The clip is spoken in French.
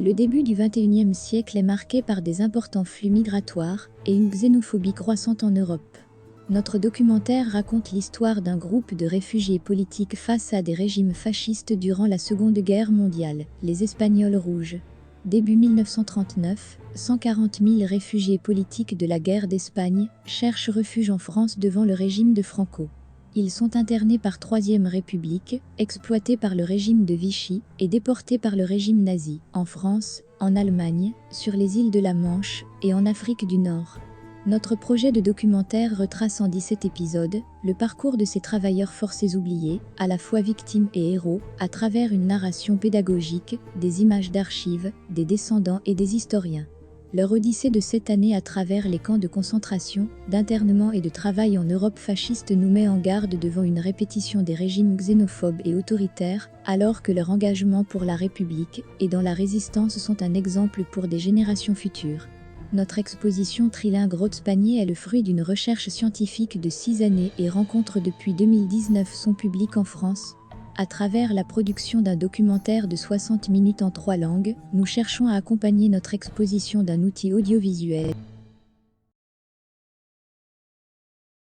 Le début du XXIe siècle est marqué par des importants flux migratoires et une xénophobie croissante en Europe. Notre documentaire raconte l'histoire d'un groupe de réfugiés politiques face à des régimes fascistes durant la Seconde Guerre mondiale, les Espagnols rouges. Début 1939, 140 000 réfugiés politiques de la guerre d'Espagne cherchent refuge en France devant le régime de Franco. Ils sont internés par Troisième République, exploités par le régime de Vichy et déportés par le régime nazi, en France, en Allemagne, sur les îles de la Manche et en Afrique du Nord. Notre projet de documentaire retrace en 17 épisodes le parcours de ces travailleurs forcés oubliés, à la fois victimes et héros, à travers une narration pédagogique, des images d'archives, des descendants et des historiens. Leur odyssée de 7 années à travers les camps de concentration, d'internement et de travail en Europe fasciste nous met en garde devant une répétition des régimes xénophobes et autoritaires, alors que leur engagement pour la République et dans la résistance sont un exemple pour des générations futures. Notre exposition trilingue Rotspanier est le fruit d'une recherche scientifique de 6 années et rencontre depuis 2019 son public en France. À travers la production d'un documentaire de 60 minutes en 3 langues, nous cherchons à accompagner notre exposition d'un outil audiovisuel.